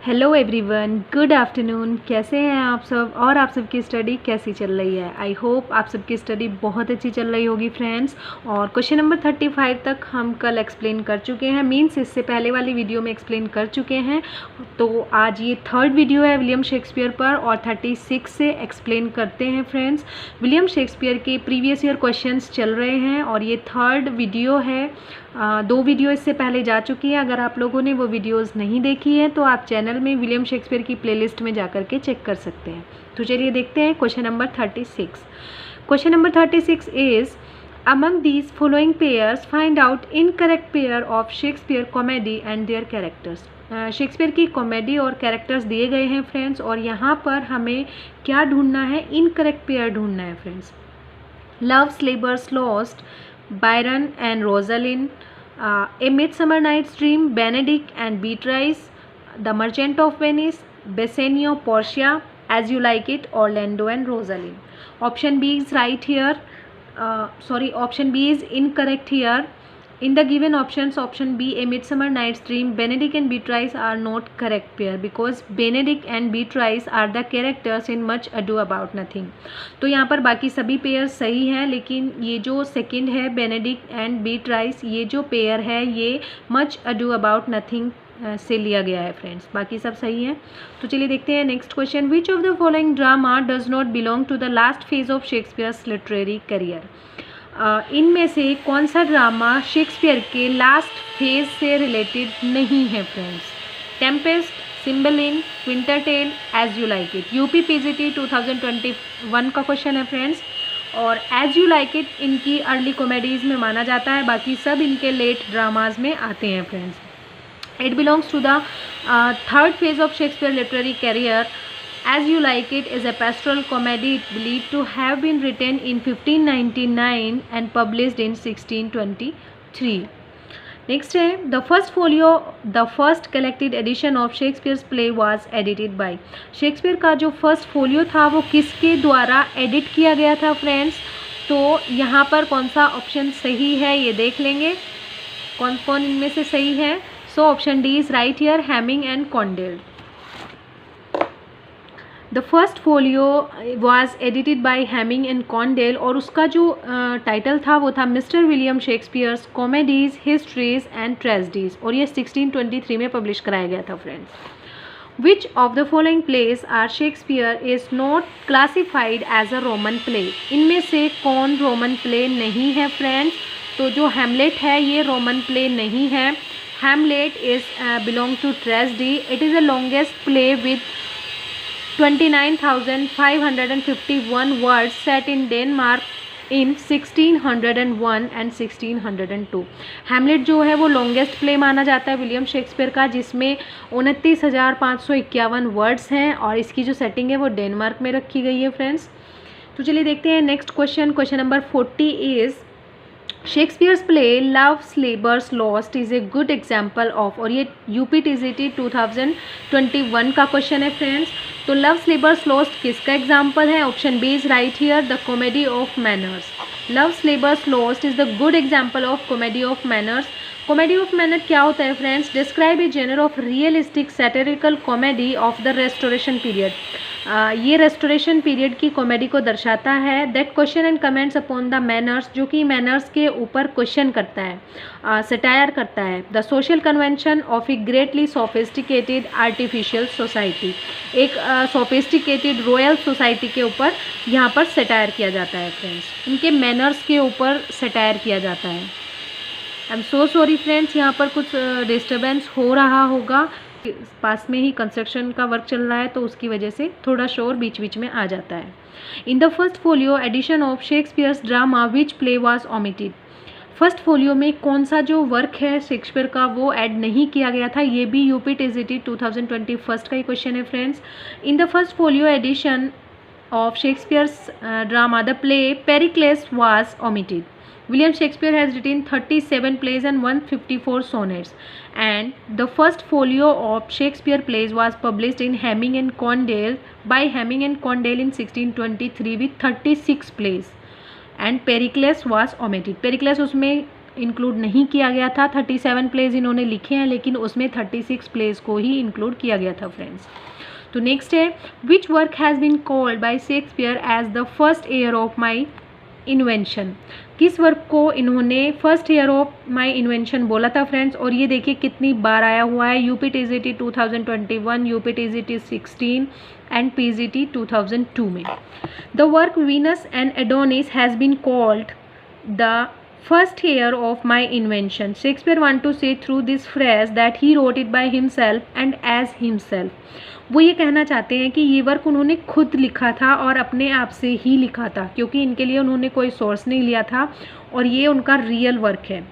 Hello everyone, good afternoon. कैसे हैं आप सब और आप सबकी स्टडी कैसी चल रही है? आई होप आप सबकी स्टडी बहुत अच्छी चल रही होगी फ्रेंड्स। और क्वेश्चन नंबर 35 तक हम कल एक्सप्लेन कर चुके हैं, मींस इससे पहले वाली वीडियो में एक्सप्लेन कर चुके हैं। तो आज ये थर्ड वीडियो है विलियम शेक्सपियर पर और 36 से एक्सप्लेन करते हैं फ्रेंड्स। विलियम शेक्सपियर के प्रीवियस ईयर क्वेश्चंस चल रहे हैं और ये थर्ड वीडियो है। दो वीडियो इससे पहले जा चुकी है। अगर आप लोगों ने वो वीडियोस नहीं देखी है तो आप चैनल में विलियम शेक्सपियर की प्लेलिस्ट में जा कर के चेक कर सकते हैं। तो चलिए देखते हैं question number 36। Question number 36 is among these following pairs find out incorrect pair of Shakespeare comedy and their characters. Shakespeare की कॉमेडी और कैरेक्टर्स दिए गए हैं फ्रेंड्स, और यहाँ पर हमें क्या ढूंढना है? इनकरेक्ट पेयर ढूंढना है friends. Love's labour's lost, Byron and Rosalind, A Midsummer Night's Dream, Benedict and Beatrice, The Merchant of Venice, Bassanio, Portia, As You Like It, Orlando and Rosalind. Option B is right here. Option B is incorrect here. In the given options, option B, A Midsummer Night's Dream, Benedict and Beatrice are not correct pair because Benedict and Beatrice are the characters in Much Ado About Nothing. तो यहाँ पर बाकी सभी pair सही हैं, लेकिन ये जो सेकंड है बेनेडिक्ट एंड बीट्राइस, ये जो पेयर है ये मच अडू अबाउट नथिंग से लिया गया है फ्रेंड्स। बाकी सब सही हैं। तो चलिए देखते हैं next question. Which of the following drama does not belong to the last phase of Shakespeare's literary career. इनमें से कौन सा ड्रामा शेक्सपियर के लास्ट फेज से रिलेटेड नहीं है friends? Tempest, Cymbeline, Winter Tale, as you like it. UP PGT 2021 का question है फ्रेंड्स। और एज यू लाइक इट इनकी अर्ली कॉमेडीज़ में माना जाता है, बाकी सब इनके लेट ड्रामाज में आते हैं friends. It belongs to the third phase of Shakespeare literary career. As You Like It is a pastoral comedy believed to have been written in 1599 and published in 1623. Next है the first collected edition of Shakespeare's play was edited by. Shakespeare का जो first folio था वो किसके द्वारा edit किया गया था फ्रेंड्स? तो यहाँ पर कौन सा ऑप्शन सही है ये देख लेंगे, कौन कौन इनमें से सही है। So option D is right here, Heminges and Condell. The first folio was edited by Heminges and Condell और उसका जो टाइटल था वो था mister William Shakespeare's comedies, histories and tragedies, और ये 1623 में पब्लिश कराया गया था friends. Which of the following plays are Shakespeare is not classified as a Roman play. इनमें से कौन रोमन प्ले नहीं है फ्रेंड्स? तो जो हैमलेट है ये रोमन प्ले नहीं है. Hamlet is belong to tragedy. It is the longest play with 29,551 words set in Denmark in 1601 and 1602. Hamlet जो है वो लॉन्गेस्ट प्ले माना जाता है विलियम शेक्सपियर का, जिसमें 29,551 वर्ड्स हैं और इसकी जो सेटिंग है वो डेनमार्क में रखी गई है फ्रेंड्स. तो चलिए देखते हैं next question. Question number 40 is Shakespeare's play loves labour's lost is a good example of, और ये यूपी टीजीटी 2021 का क्वेश्चन है फ्रेंड्स. तो लव्स लेबर्स लॉस्ट किसका एग्जाम्पल है? Option B is right here, the comedy of manners. Love's labour's lost is the good example of comedy of manners. Comedy of manner क्या होता है friends? Describe a genre of realistic satirical comedy of the restoration period. ये restoration period की comedy को दर्शाता है. That question and comments upon the manners, जो कि मैनर्स के ऊपर क्वेश्चन करता है, सटायर करता है. The social convention of A greatly sophisticated artificial society. एक सोफिस्टिकेटेड रॉयल सोसाइटी के ऊपर यहाँ पर सटायर किया जाता है फ्रेंड्स. इनके मैनर्स के ऊपर सटायर किया जाता है. I am so sorry friends, यहाँ पर कुछ डिस्टर्बेंस हो रहा होगा, पास में ही कंस्ट्रक्शन का वर्क चल रहा है तो उसकी वजह से थोड़ा शोर बीच बीच में आ जाता है. In the first folio edition of Shakespeare's drama which play was omitted. First folio में कौन सा जो वर्क है शेक्सपियर का वो ऐड नहीं किया गया था? ये भी यूपी टीजीटी 2021 का ही क्वेश्चन है friends. In the first folio edition of Shakespeare's drama the play Pericles was omitted. William Shakespeare has written 37 plays and 154 sonnets, and the first folio of Shakespeare plays was published in Hamming and Condell by Hamming and Condell in 1623 with 36 plays, and Pericles was omitted. Pericles उसमें include नहीं किया गया था। 37 pledge इन्होंने लिखे हैं, लेकिन उसमें 36 प्लेज को ही इंक्लूड किया गया था फ्रेंड्स। तो नेक्स्ट है, which work has been called by Shakespeare as the first year of my invention. किस वर्क को इन्होंने first year of my invention बोला था फ्रेंड्स। और ये देखिए कितनी बार आया हुआ है, यूपीटीजीटी 2021, यूपीटीजीटी 16 एंड पीजीटी 2002 में। The work Venus and Adonis has been called the first year of my invention. Shakespeare want to say through this phrase that he wrote it by himself and as himself. वो ये कहना चाहते हैं कि ये work उन्होंने खुद लिखा था और अपने आप से ही लिखा था, क्योंकि इनके लिए उन्होंने कोई सोर्स नहीं लिया था और ये उनका रियल वर्क है।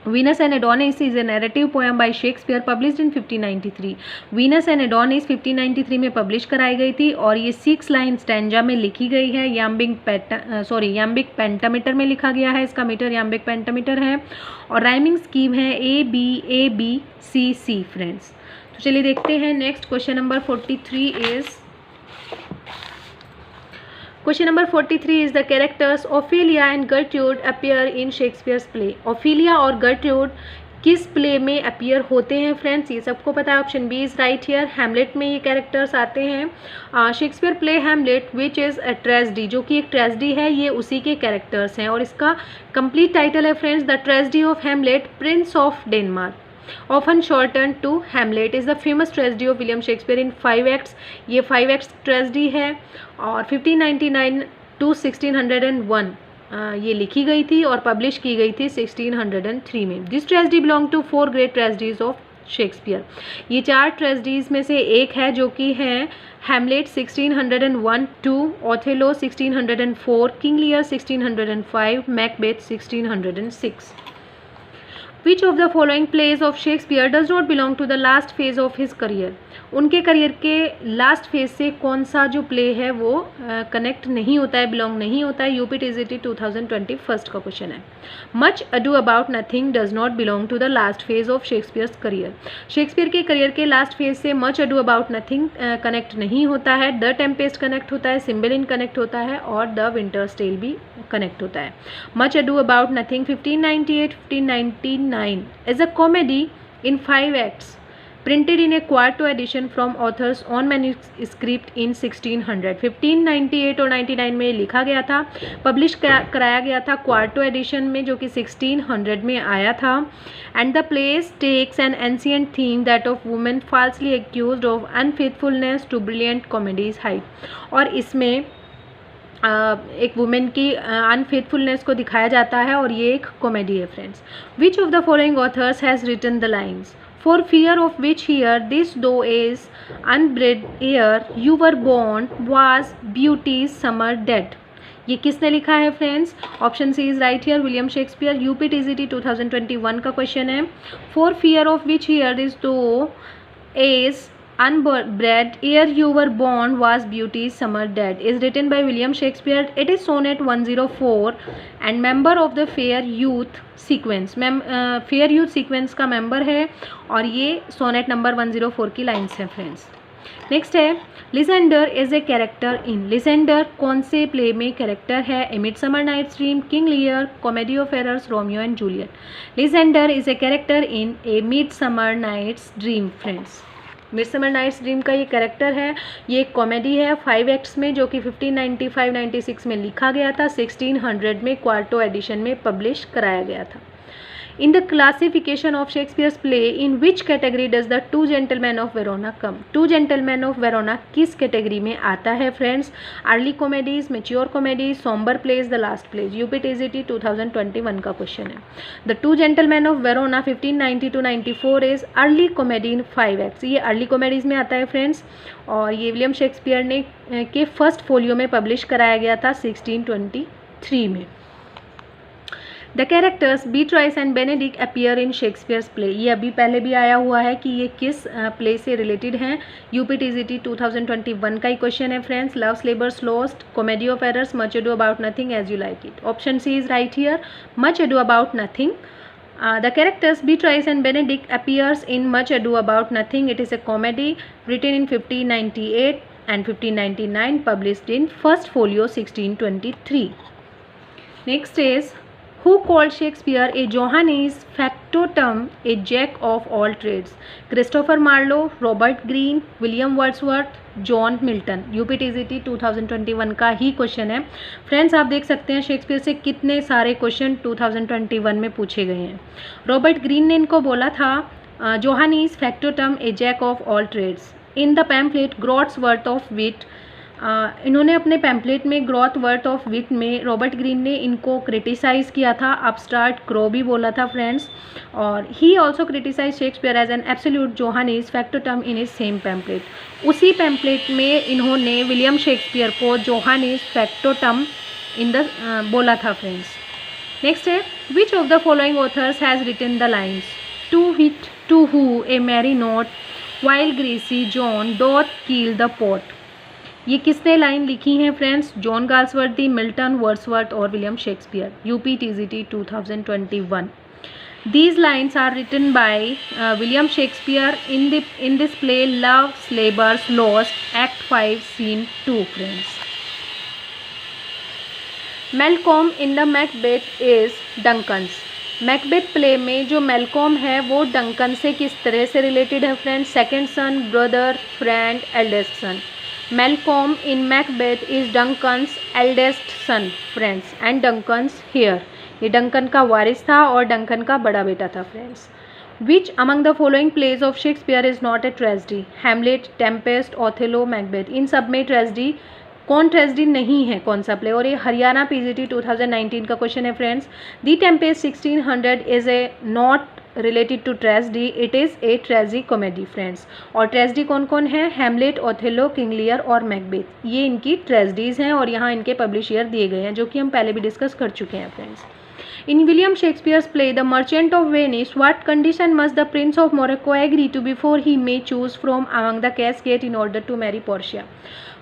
Venus and Adonis is a narrative poem by Shakespeare published in 1593. Venus and Adonis 1593 में पब्लिश कराई गई थी और ये 6 लाइन स्टैंजा में लिखी गई है। याम्बिक पेंटामीटर में लिखा गया है, इसका मीटर याम्बिक पेंटामीटर है और राइमिंग स्कीम है ABABCC फ्रेंड्स। तो चलिए देखते हैं next question number 43 is Question number 43 is the characters Ophelia and Gertrude appear in Shakespeare's play. Ophelia और Gertrude किस प्ले में अपीयर होते हैं फ्रेंड्स, ये सबको पता है। Option B is right here. Hamlet में ये कैरेक्टर्स आते हैं। Shakespeare play Hamlet which is a tragedy, जो कि एक ट्रेजेडी है, ये उसी के कैरेक्टर्स हैं और इसका कंप्लीट टाइटल है friends the tragedy of Hamlet Prince of Denmark, often shortened to Hamlet, is the famous tragedy of William Shakespeare in 5 acts. ये 5 acts tragedy है और 1599 to 1601 ये लिखी गई थी और पब्लिश की गई थी 1603 में। This tragedy belong to 4 great tragedies of Shakespeare. ये 4 ट्रेजेडीज में से एक है जो कि है Hamlet 1601 two, Othello 1604, King Lear 1605, Macbeth 1606। Which of the following plays of Shakespeare does not belong to the last phase of his career? उनके career के लास्ट फेज से कौन सा जो प्ले है वो कनेक्ट नहीं होता है, बिलोंग नहीं होता है। यूपीटीजीटी 2020 फर्स्ट का क्वेश्चन है। Much ado about nothing does not belong to the last phase of Shakespeare's career. Shakespeare के करियर के लास्ट फेज से much ado about nothing connect नहीं होता है। द टेम्पेस्ट कनेक्ट होता है, सिम्बेलिन कनेक्ट होता है और द विंटर्स टेल भी कनेक्ट होता है। Much ado about nothing 1598-1599 is a comedy in 5 acts printed in a quarto edition from author's own manuscript in 1600। 1598 और 99 में लिखा गया था, पब्लिश कराया गया था क्वार्टो एडिशन में जो कि 1600 में आया था। And the plays takes an ancient theme that of women falsely accused of unfaithfulness to brilliant comedies height. और इसमें एक वुमेन की अनफेथफुलनेस को दिखाया जाता है और ये एक कॉमेडी है friends. Which of the following authors has written the lines for fear of which hear this though is unbred ere you were born was beauty's summer dead. ये किसने लिखा है friends? Option C is right here, William Shakespeare. UPTGT 2021 का question है। For fear of which hear this though is unbred ere you were born was beauty's summer dead is written by William Shakespeare. It is sonnet 104 and member of the fair youth sequence। fair youth sequence का member है और ये sonnet number 104 की lines हैं friends. Next है लिसेंडर is a character इन। लिसेंडर कौन से play में कैरेक्टर है? A midsummer night's dream, King Lear, comedy of errors, Romeo and Juliet. Lysander is a character in a midsummer night's dream friends. Midsummer night's dream का ये character है, ये एक comedy है 5 एक्ट्स में जो कि 1595-96 में लिखा गया था, 1600 में क्वार्टो एडिशन में पब्लिश कराया गया था। In the classification of Shakespeare's play in which category does the two gentlemen of Verona come. Two gentlemen of Verona किस कैटेगरी में आता है friends? Early comedies, mature comedies, sombre plays, the last plays. UPTGT 2021 का question है। The two gentlemen of Verona 1590-94 is early comedy in 5 acts. ये early comedies में आता है फ्रेंड्स और ये विलियम शेक्सपियर ने के फर्स्ट फोलियो में पब्लिश कराया गया था 1623 में। The characters Beatrice and Benedick appear in Shakespeare's play. ये अभी पहले भी आया हुआ है कि ये किस प्ले से रिलेटेड हैं। यूपीटीजीटी 2021 का ही क्वेश्चन है friends. Love's labour's lost, comedy of errors, much ado about nothing, as you like it. Option C is right here, much ado about nothing. The characters Beatrice and Benedict appears in Much Ado About Nothing. It is a comedy written in 1598 and 1599, published in first folio 1623. Next is Who called Shakespeare a Johannes factotum, a jack of all trades? Christopher Marlowe, Robert Greene, William Wordsworth, John Milton. UPTGT 2021 का ही question है friends. आप देख सकते हैं Shakespeare से कितने सारे क्वेश्चन 2021 में पूछे गए हैं। रॉबर्ट ग्रीन ने इनको बोला था Johannes factotum a jack of all trades. In the pamphlet groats worth of wit, इन्होंने अपने पैम्पलेट में ग्रॉथ वर्थ ऑफ विट में रॉबर्ट ग्रीन ने इनको क्रिटिसाइज़ किया था, अपस्टार्ट क्रो भी बोला था फ्रेंड्स। और he also criticise Shakespeare as an absolute Johannes factotum in his same pamphlet. उसी पैम्पलेट में इन्होंने विलियम शेक्सपियर को जोहानिस फैक्टोटम बोला था फ्रेंड्स। नेक्स्ट है, which of the following authors has written the lines to whit to who a merry note while greasy Joan doth keel the pot. ये किसने line लिखी हैं friends? John Galsworthy, Milton, Wordsworth और William Shakespeare. UPTGT 2021। These lines are written by William Shakespeare in this play Love Labour's Lost, Act 5, Scene 2 friends. Malcolm in the Macbeth is Duncan's. Macbeth play में जो Malcolm है वो Duncan से किस तरह से related है friends? Second sun, brother, friend, eldest son. Malcolm in Macbeth is Duncan's eldest son friends and Duncan's heir. ये डंकन का वारिस था और डंकन का बड़ा बेटा था friends. Which among the following plays of Shakespeare is not a tragedy? Hamlet, Tempest, Othello, Macbeth। इन सब में ट्रेजिडी, कौन ट्रेजिडी नहीं है, कौन सा प्ले? और ये हरियाणा पीजीटी 2019 का क्वेश्चन है friends. The tempest 1600 is a not related to tragedy, it is a tragicomedy friends. और ट्रेजिडी कौन कौन है? हैमलेट, ओथेलो, किंग लियर और मैकबेथ। ये इनकी ट्रेजिडीज़ हैं और यहाँ इनके पब्लिश ईयर दिए गए हैं जो कि हम पहले भी डिस्कस कर चुके हैं friends. In William Shakespeare's play The Merchant of Venice, what condition must the Prince of Morocco agree to before he may choose from among the cascade in order to marry Portia?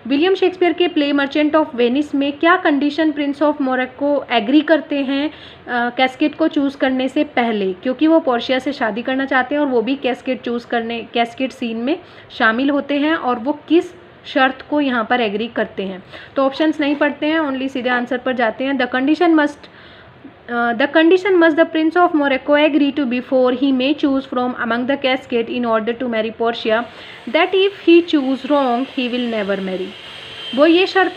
William Shakespeare के play Merchant of Venice में क्या condition prince of Morocco agree करते हैं cascade को choose करने से पहले, क्योंकि वो पोर्शिया से शादी करना चाहते हैं और वो भी कैस्केड सीन में शामिल होते हैं, और वो किस शर्त को यहाँ पर एग्री करते हैं। तो ऑप्शंस नहीं पढ़ते हैं, ओनली सीधे आंसर पर जाते हैं। The condition must the Prince of Morocco agree to before he may choose from among the cascade in order to marry Portia, that if he choose wrong he will never marry। वो ये शर्त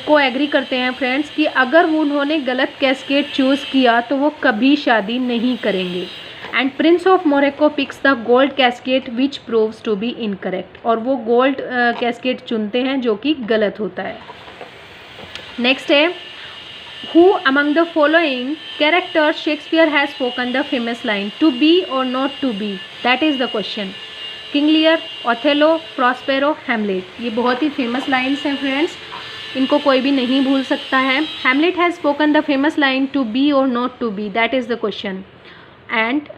को agree करते हैं friends कि अगर उन्होंने गलत कैस्केड चूज़ किया तो वो कभी शादी नहीं करेंगे। And prince of Morocco picks the gold casket which proves to be incorrect, और वो गोल्ड कैस्केड चुनते हैं जो कि गलत होता है। नेक्स्ट है, Who among the following characters Shakespeare has spoken the famous line to be or not to be? That is the question. King Lear, Othello, Prospero, Hamlet। ये बहुत ही फेमस लाइन्स हैं फ्रेंड्स, इनको कोई भी नहीं भूल सकता है। Hamlet has spoken the famous line to be or not to be, that is the question. And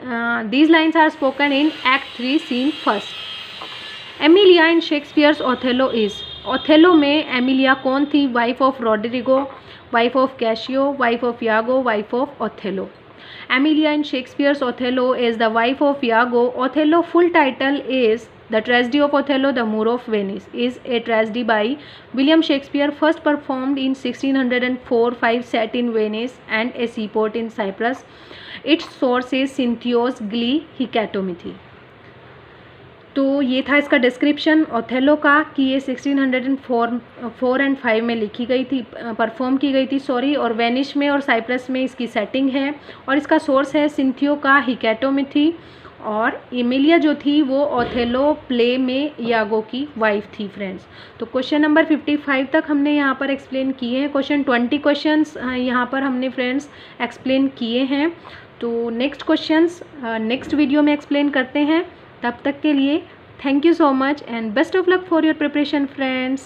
these lines are spoken in Act 3, Scene 1. Emilia in Shakespeare's Othello is। Othello में Emilia कौन थी? Wife of Roderigo, wife of Cassio, wife of Iago, wife of Othello. Emilia in Shakespeare's Othello is the wife of Iago. Othello full title is The Tragedy of Othello, The Moor of Venice, is a tragedy by William Shakespeare, first performed in 1604, set in Venice and a seaport in Cyprus. Its source is Cynthios Glee Hecatomethy। तो ये था इसका description Othello का कि ये 1604 and 5 में लिखी गई थी, परफॉर्म की गई थी सॉरी, और वेनिस में और साइप्रस में इसकी सेटिंग है, और इसका सोर्स है सिंथियो का हिकैटोमेथी। और एमिलिया जो थी वो ओथेलो प्ले में यागो की वाइफ थी फ्रेंड्स। तो क्वेश्चन नंबर 55 तक हमने यहाँ पर एक्सप्लेन किए हैं। क्वेश्चन 20 क्वेश्चंस यहाँ पर हमने फ्रेंड्स एक्सप्लेन किए हैं। तो नेक्स्ट क्वेश्चंस नेक्स्ट वीडियो में एक्सप्लेन करते हैं। तब तक के लिए thank you so much and best of luck for your preparation friends.